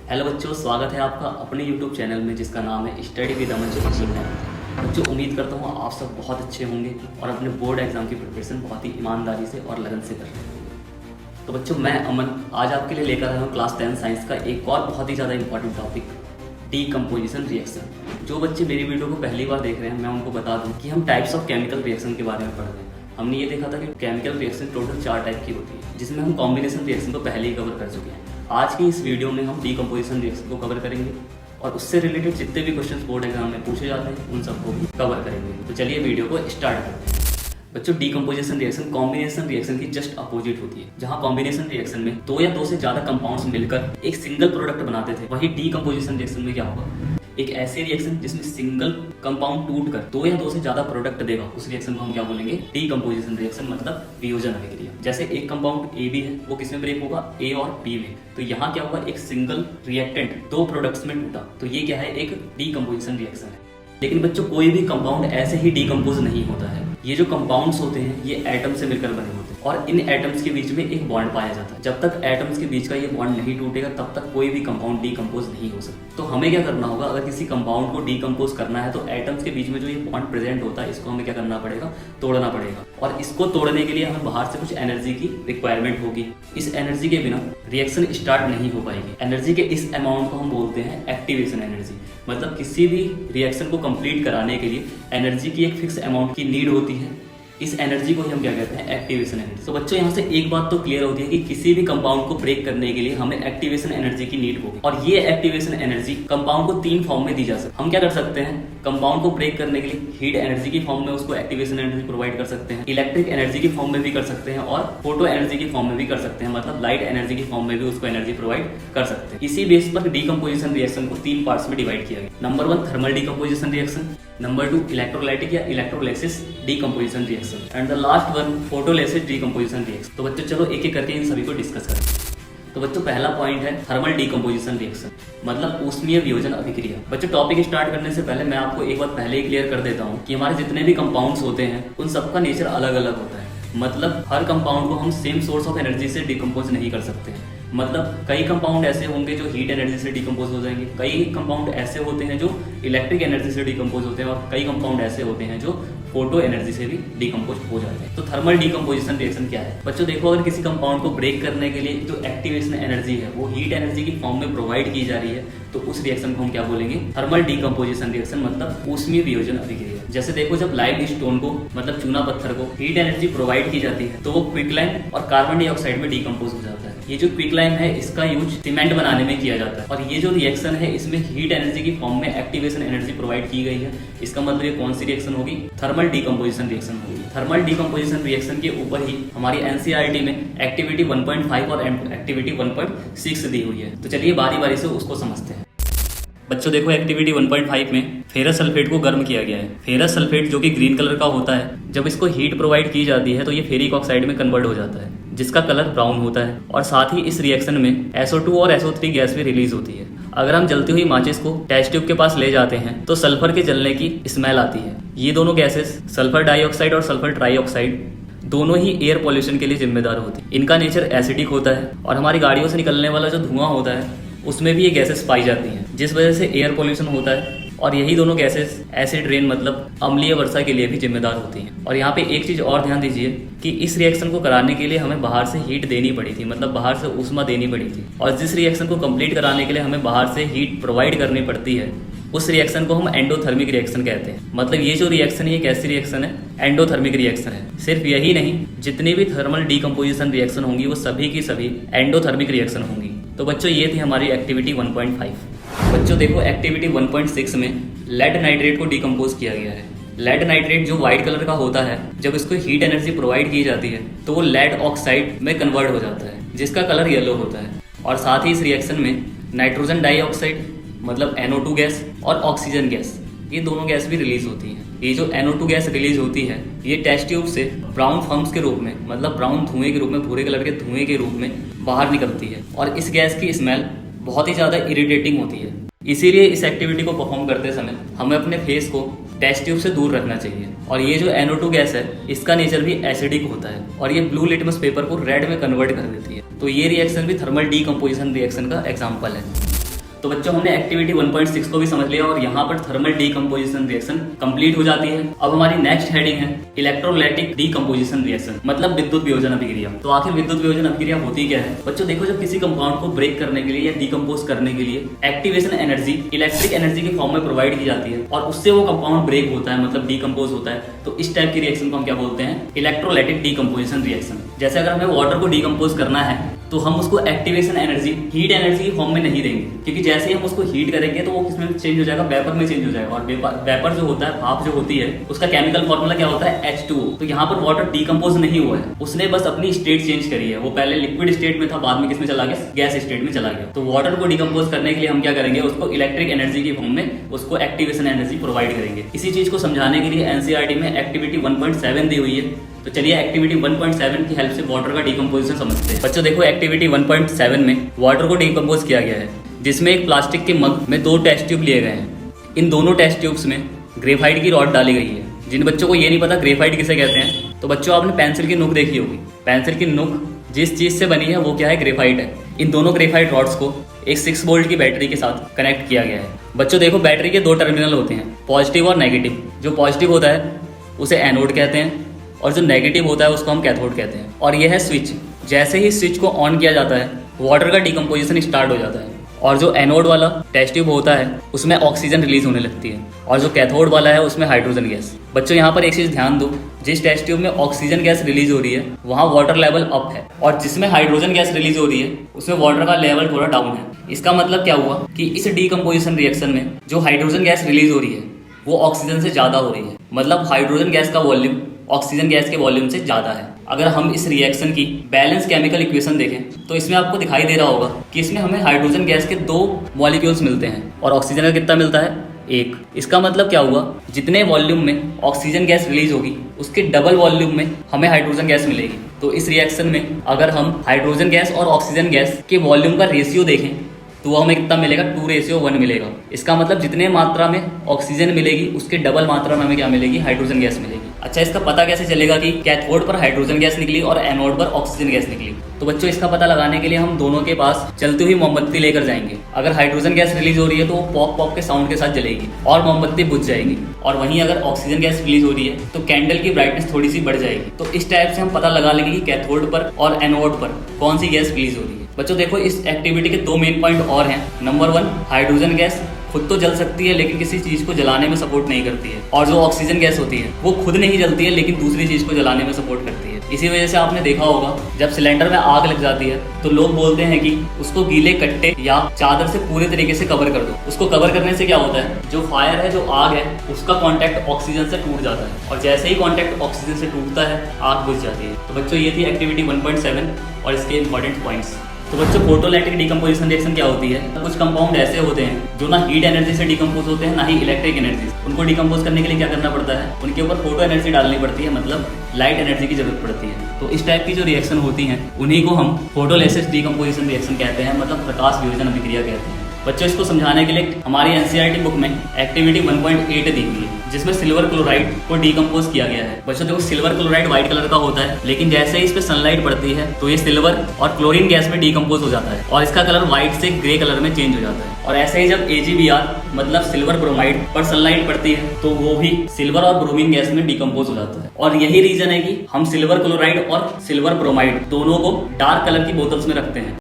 Hello बच्चों, स्वागत है आपका अपने YouTube चैनल में जिसका नाम है स्टडी विद अमन चैनल। बच्चों, उम्मीद करता हूँ आप सब बहुत अच्छे होंगे और अपने बोर्ड एग्जाम की प्रिपरेशन बहुत ही ईमानदारी से और लगन से कर रहे हैं। तो बच्चों, मैं अमन आज आपके लिए लेकर आया हूँ क्लास 10 साइंस का एक और बहुत ही ज़्यादा इंपॉर्टेंट टॉपिक, डीकम्पोजिशन रिएक्शन। जो बच्चे मेरी वीडियो को पहली बार देख रहे हैं, मैं उनको बता दूँ कि हम टाइप्स ऑफ केमिकल रिएक्शन के बारे में पढ़ रहे हैं। हमने ये देखा था कि केमिकल रिएक्शन टोटल 4 टाइप की होती है, जिसमें हम कॉम्बिनेशन रिएक्शन को पहले ही कवर कर चुके हैं। आज की इस वीडियो में हम डीकम्पोजिशन रिएक्शन को कवर करेंगे और उससे रिलेटेड जितने भी क्वेश्चंस बोर्ड एग्जाम में पूछे जाते हैं उन सबको भी कवर करेंगे। तो चलिए वीडियो को स्टार्ट करते हैं। बच्चों, डीकम्पोजिशन रिएक्शन कॉम्बिनेशन रिएक्शन की जस्ट अपोजिट होती है। जहां कॉम्बिनेशन रिएक्शन में 2 या 2 से ज्यादा कंपाउंड्स मिलकर एक सिंगल प्रोडक्ट बनाते थे, वही डीकम्पोजिशन रिएक्शन में क्या होगा, एक ऐसी रिएक्शन जिसमें सिंगल कंपाउंड टूटकर 2 या 2 से ज्यादा प्रोडक्ट देगा, उस रिएक्शन को हम क्या बोलेंगे, डीकम्पोजिशन रिएक्शन, मतलब वियोजन अभिक्रिया। जैसे एक कंपाउंड ए बी है, वो किसमें ब्रेक होगा, ए और बी में। तो यहाँ क्या होगा, एक सिंगल रिएक्टेंट 2 प्रोडक्ट्स में टूटा, तो ये क्या है, एक डीकम्पोजिशन रिएक्शन है। लेकिन बच्चों, कोई भी कंपाउंड ऐसे ही डीकम्पोज नहीं होता है। ये जो कंपाउंड्स होते हैं ये एटम से मिलकर बने होते हैं और इन एटम्स के बीच में एक बॉन्ड पाया जाता है। जब तक एटम्स के बीच का ये बॉन्ड नहीं टूटेगा तब तक कोई भी कंपाउंड डीकम्पोज नहीं हो सकता। तो हमें क्या करना होगा, अगर किसी कंपाउंड को डीकम्पोज करना है तो एटम्स के बीच में जो ये बॉन्ड प्रेजेंट होता है इसको हमें क्या करना पड़ेगा, तोड़ना पड़ेगा। और इसको तोड़ने के लिए हमें बाहर से कुछ एनर्जी की रिक्वायरमेंट होगी। इस एनर्जी के बिना रिएक्शन स्टार्ट नहीं हो पाएगी। एनर्जी के इस अमाउंट को हम बोलते हैं एक्टिवेशन एनर्जी। मतलब किसी भी रिएक्शन को कंप्लीट कराने के लिए एनर्जी की एक फिक्स अमाउंट की नीड होती है। इस एनर्जी को ही हम क्या कहते हैं, एक्टिवेशन एनर्जी। तो बच्चों, यहाँ से एक बात तो क्लियर होती है कि किसी भी कंपाउंड को ब्रेक करने के लिए हमें एक्टिवेशन एनर्जी की नीड होगी। और ये एक्टिवेशन एनर्जी कंपाउंड को 3 फॉर्म में दी जा सकती है। हम क्या कर सकते हैं, कंपाउंड को ब्रेक करने के लिए हीट एनर्जी की फॉर्म में उसको एक्टिवेशन एनर्जी प्रोवाइड कर सकते हैं, इलेक्ट्रिक एनर्जी की फॉर्म में भी कर सकते हैं और फोटो एनर्जी की फॉर्म में भी कर सकते हैं, मतलब लाइट एनर्जी की फॉर्म में भी उसको एनर्जी प्रोवाइड कर सकते हैं। इसी बेस पर डीकम्पोजिशन रिएक्शन को 3 पार्ट्स में डिवाइड किया गया। Number 1 thermal decomposition reaction, number 2 electrolytic या electrolysis decomposition reaction and the last one photolysis decomposition reaction. तो बच्चों, चलो एक एक करके इन सभी को डिस्कस करें। तो बच्चों, पहला पॉइंट है थर्मल डीकम्पोजिशन रिएक्शन, मतलब ऊष्मीय वियोजन अभिक्रिया। बच्चों, टॉपिक स्टार्ट करने से पहले मैं आपको एक बात पहले ही क्लियर कर देता हूँ कि हमारे जितने भी कंपाउंड्स होते हैं उन सबका नेचर अलग अलग होता है। मतलब हर कंपाउंड को हम सेम सोर्स ऑफ एनर्जी से डीकम्पोज नहीं कर सकते हैं। मतलब कई कंपाउंड ऐसे होंगे जो हीट एनर्जी से डीकम्पोज हो जाएंगे, कई कंपाउंड ऐसे होते हैं जो इलेक्ट्रिक एनर्जी से डीकम्पोज होते हैं और कई कंपाउंड ऐसे होते हैं जो फोटो एनर्जी से भी डीकम्पोज हो जाते हैं। तो थर्मल डीकम्पोजिशन रिएक्शन क्या है बच्चों, देखो, अगर किसी कंपाउंड को ब्रेक करने के लिए जो एक्टिवेशन एनर्जी है वो हीट एनर्जी की फॉर्म में प्रोवाइड की जा रही है, तो उस रिएक्शन को हम क्या बोलेंगे, थर्मल डीकम्पोजिशन रिएक्शन, मतलब ऊष्मीय वियोजन अभिक्रिया। जैसे देखो, जब लाइम स्टोन को, मतलब चूना पत्थर को हीट एनर्जी प्रोवाइड की जाती है तो वो क्विकलाइम और कार्बन डाइऑक्साइड में डीकम्पोज हो जाता है। ये जो क्विकलाइम है इसका यूज सीमेंट बनाने में किया जाता है और ये जो रिएक्शन है इसमें हीट एनर्जी की फॉर्म में एक्टिवेशन एनर्जी प्रोवाइड की गई है। इसका मतलब ये कौन सी रिएक्शन होगी, थर्मल डीकम्पोजिशन रिएक्शन होगी। थर्मल डीकम्पोजिशन रिएक्शन के ऊपर ही हमारी एनसीईआरटी में एक्टिविटी 1.5 और एक्टिविटी 1.6 दी हुई है। तो चलिए बारी बारी से उसको समझते हैं। बच्चों देखो, एक्टिविटी 1.5 में फेरस सल्फेट को गर्म किया गया है। फेरस सल्फेट जो कि ग्रीन कलर का होता है, जब इसको हीट प्रोवाइड की जाती है तो ये फेरिक ऑक्साइड में कन्वर्ट हो जाता है जिसका कलर ब्राउन होता है और साथ ही इस रिएक्शन में SO2 और SO3 गैस भी रिलीज होती है। अगर हम जलती हुई माचिस को टेस्ट ट्यूब के पास ले जाते हैं तो सल्फर के जलने की स्मेल आती है। ये दोनों गैसेस, सल्फर डाइऑक्साइड और सल्फर ट्राइऑक्साइड, दोनों ही एयर पॉल्यूशन के लिए जिम्मेदार होती है। इनका नेचर एसिडिक होता है और हमारी गाड़ियों से निकलने वाला जो धुआं होता है उसमें भी ये गैसेस पाई जाती हैं, जिस वजह से एयर पॉल्यूशन होता है। और यही दोनों गैसेस एसिड रेन, मतलब अम्लीय वर्षा के लिए भी जिम्मेदार होती हैं। और यहाँ पे एक चीज़ और ध्यान दीजिए कि इस रिएक्शन को कराने के लिए हमें बाहर से हीट देनी पड़ी थी, मतलब बाहर से ऊष्मा देनी पड़ी थी। और जिस रिएक्शन को कंप्लीट कराने के लिए हमें बाहर से हीट प्रोवाइड करनी पड़ती है उस रिएक्शन को हम एंडोथर्मिक रिएक्शन कहते हैं। मतलब ये जो रिएक्शन है ये कैसी रिएक्शन है, एंडोथर्मिक रिएक्शन है। सिर्फ यही नहीं, जितनी भी थर्मल डीकम्पोजिशन रिएक्शन होंगी वो सभी की सभी एंडोथर्मिक रिएक्शन होंगी। तो बच्चों, ये थी हमारी एक्टिविटी 1.5। बच्चों देखो, एक्टिविटी 1.6 में लेड नाइट्रेट को डीकम्पोज किया गया है। लेड नाइट्रेट जो व्हाइट कलर का होता है, जब इसको हीट एनर्जी प्रोवाइड की जाती है तो वो लेड ऑक्साइड में कन्वर्ट हो जाता है जिसका कलर येलो होता है। और साथ ही इस रिएक्शन में नाइट्रोजन डाइऑक्साइड, मतलब NO2 गैस और ऑक्सीजन गैस, ये दोनों गैस भी रिलीज होती हैं। ये जो NO2 गैस रिलीज होती है ये टेस्ट ट्यूब से ब्राउन फम्स के रूप में, मतलब ब्राउन धुएं के रूप में, भूरे कलर के धुएं के रूप में बाहर निकलती है और इस गैस की स्मेल बहुत ही ज़्यादा इरिटेटिंग होती है। इसीलिए इस एक्टिविटी को परफॉर्म करते समय हमें अपने फेस को टेस्ट ट्यूब से दूर रखना चाहिए। और ये जो NO2 गैस है इसका नेचर भी एसिडिक होता है और ये ब्लू लिटमस पेपर को रेड में कन्वर्ट कर देती है। तो ये रिएक्शन भी थर्मल डीकम्पोजिशन रिएक्शन का एग्जाम्पल है। तो बच्चों हमने एक्टिविटी 1.6 को भी समझ लिया और यहाँ पर थर्मल डीकंपोजिशन रिएक्शन कंप्लीट हो जाती है। अब हमारी नेक्स्ट हेडिंग है इलेक्ट्रोलाइटिक डीकंपोजिशन रिएक्शन, मतलब विद्युत वियोजन अभिक्रिया। तो आखिर विद्युत वियोजन अभिक्रिया होती क्या है? बच्चों देखो, जब किसी कंपाउंड को ब्रेक करने के लिए या डीकंपोज करने के लिए एक्टिवेशन एनर्जी इलेक्ट्रिक एनर्जी के फॉर्म में प्रोवाइड की जाती है और उससे वो कंपाउंड ब्रेक होता है, मतलब डीकंपोज होता है, तो इस टाइप की रिएक्शन को हम क्या बोलते हैं? Electrolytic decomposition reaction. जैसे अगर हमें वाटर को डीकंपोज करना है तो हम उसको एक्टिवेशन एनर्जी हीट एनर्जी के फॉर्म में नहीं देंगे, क्योंकि जैसे ही हम उसको हीट करेंगे तो वो किसमें चेंज हो जाएगा? वेपर में चेंज हो जाएगा। और वेपर जो होता है, भाप जो होती है, उसका केमिकल फॉर्मूला क्या होता है? H2O। तो यहाँ पर वाटर डीकंपोज नहीं हुआ है, उसने बस अपनी स्टेट चेंज करी है। वो पहले लिक्विड स्टेट में था, बाद में किसमें चला गया? गैस स्टेट में चला गया। तो वाटर को डीकंपोज करने के लिए हम क्या करेंगे? उसको इलेक्ट्रिक एनर्जी के फॉर्म में उसको एक्टिवेशन एनर्जी प्रोवाइड करेंगे। इसी चीज को समझाने के लिए एनसीईआरटी में एक्टिविटी 1.7 दी हुई है। तो चलिए एक्टिविटी 1.7 की हेल्प से वाटर का डीकंपोजिशन समझते हैं। बच्चों देखो, एक्टिविटी 1.7 में वाटर को डीकंपोज किया गया है, जिसमें एक प्लास्टिक के मग में 2 टेस्ट ट्यूब लिए गए हैं। इन दोनों टेस्ट ट्यूब्स में ग्रेफाइट की रॉड डाली गई है। जिन बच्चों को ये नहीं पता ग्रेफाइट किसे कहते हैं, तो बच्चों आपने पेंसिल की नुक देखी होगी। पेंसिल की नुक जिस चीज से बनी है वो क्या है? ग्रेफाइट है। इन दोनों ग्रेफाइट रॉड्स को एक 6 वोल्ट की बैटरी के साथ कनेक्ट किया गया है। बच्चों देखो, बैटरी के 2 टर्मिनल होते हैं, पॉजिटिव और नेगेटिव। जो पॉजिटिव होता है उसे एनोड कहते हैं और जो नेगेटिव होता है उसको हम कैथोड कहते हैं। और यह है स्विच। जैसे ही स्विच को ऑन किया जाता है, वाटर का डीकंपोजिशन स्टार्ट हो जाता है और जो एनोड वाला टेस्ट ट्यूब होता है उसमें ऑक्सीजन रिलीज होने लगती है और जो कैथोड वाला है उसमें हाइड्रोजन गैस। बच्चों यहाँ पर एक चीज ध्यान दो, जिस टेस्ट ट्यूब में ऑक्सीजन गैस रिलीज हो रही है वहाँ वाटर लेवल अप है और जिसमें हाइड्रोजन गैस रिलीज हो रही है उसमें वाटर का लेवल थोड़ा डाउन है। इसका मतलब क्या हुआ कि इस डीकंपोजिशन रिएक्शन में जो हाइड्रोजन गैस रिलीज हो रही है वो ऑक्सीजन से ज्यादा हो रही है, मतलब हाइड्रोजन गैस का वॉल्यूम ऑक्सीजन गैस के वॉल्यूम से ज्यादा है। अगर हम इस रिएक्शन की बैलेंस केमिकल इक्वेशन देखें तो इसमें आपको दिखाई दे रहा होगा कि इसमें हमें हाइड्रोजन गैस के 2 मॉलिक्यूल्स मिलते हैं और ऑक्सीजन का कितना मिलता है? 1। इसका मतलब क्या हुआ? जितने वॉल्यूम में ऑक्सीजन गैस रिलीज होगी उसके डबल वॉल्यूम में हमें हाइड्रोजन गैस मिलेगी। तो इस रिएक्शन में अगर हम हाइड्रोजन गैस और ऑक्सीजन गैस के वॉल्यूम का रेशियो देखें तो वो हमें कितना मिलेगा? 2:1 मिलेगा। इसका मतलब जितने मात्रा में ऑक्सीजन मिलेगी उसके डबल मात्रा में हमें क्या मिलेगी? हाइड्रोजन गैस मिलेगी। अच्छा, इसका पता कैसे चलेगा कि कैथोड पर हाइड्रोजन गैस निकली और एनोड पर ऑक्सीजन गैस निकली? तो बच्चों इसका पता लगाने के लिए हम दोनों के पास चलती हुई मोमबत्ती लेकर जाएंगे। अगर हाइड्रोजन गैस रिलीज हो रही है तो वो पॉप पॉप के साउंड के साथ जलेगी और मोमबत्ती बुझ जाएगी, और वहीं अगर ऑक्सीजन गैस रिलीज हो रही है तो कैंडल की ब्राइटनेस थोड़ी सी बढ़ जाएगी। तो इस टाइप से हम पता लगा लेंगे कि कैथोड पर और एनोड पर कौन सी गैस रिलीज हो रही है। बच्चों देखो, इस एक्टिविटी के 2 मेन पॉइंट और हैं। नंबर 1, हाइड्रोजन गैस खुद तो जल सकती है लेकिन किसी चीज को जलाने में सपोर्ट नहीं करती है, और जो ऑक्सीजन गैस होती है वो खुद नहीं जलती है लेकिन दूसरी चीज को जलाने में सपोर्ट करती है। इसी वजह से आपने देखा होगा जब सिलेंडर में आग लग जाती है तो लोग बोलते हैं कि उसको गीले कट्टे या चादर से पूरे तरीके से कवर कर दो। उसको कवर करने से क्या होता है? जो फायर है, जो आग है, उसका कॉन्टैक्ट ऑक्सीजन से टूट जाता है और जैसे ही कॉन्टैक्ट ऑक्सीजन से टूटता है आग बुझ जाती है। तो बच्चों ये थी एक्टिविटी 1.7 और इसके इंपॉर्टेंट पॉइंट्स। तो बच्चों फोटोलाइटिक डीकंपोजिशन रिएक्शन क्या होती है? कुछ कंपाउंड ऐसे होते हैं जो ना हीट एनर्जी से डीकंपोज होते हैं ना ही इलेक्ट्रिक एनर्जी। उनको डीकंपोज करने के लिए क्या करना पड़ता है? उनके ऊपर फोटो एनर्जी डालनी पड़ती है, मतलब लाइट एनर्जी की जरूरत पड़ती है। तो इस टाइप की जो रिएक्शन होती हैं उन्हीं को हम फोटोलाइसिस डीकंपोजिशन रिएक्शन कहते हैं, मतलब प्रकाश वियोजन अभिक्रिया कहते हैं। बच्चों इसको समझाने के लिए हमारी एनसीईआरटी बुक में एक्टिविटी 1.8 दी हुई है जिसमें सिल्वर क्लोराइड को डीकंपोज किया गया है। बच्चों देखो, सिल्वर क्लोराइड व्हाइट कलर का होता है लेकिन जैसे ही इस पे सनलाइट पड़ती है तो ये सिल्वर और क्लोरीन गैस में डीकंपोज हो जाता है और इसका कलर व्हाइट से ग्रे कलर में चेंज हो जाता है। और ऐसे ही जब AgBr मतलब सिल्वर ब्रोमाइड पर सनलाइट पड़ती है तो वो भी सिल्वर और ब्रोमीन गैस में डीकंपोज हो जाता है। और यही रीजन है कि हम सिल्वर क्लोराइड और सिल्वर ब्रोमाइड दोनों को डार्क कलर की बोतल्स में रखते हैं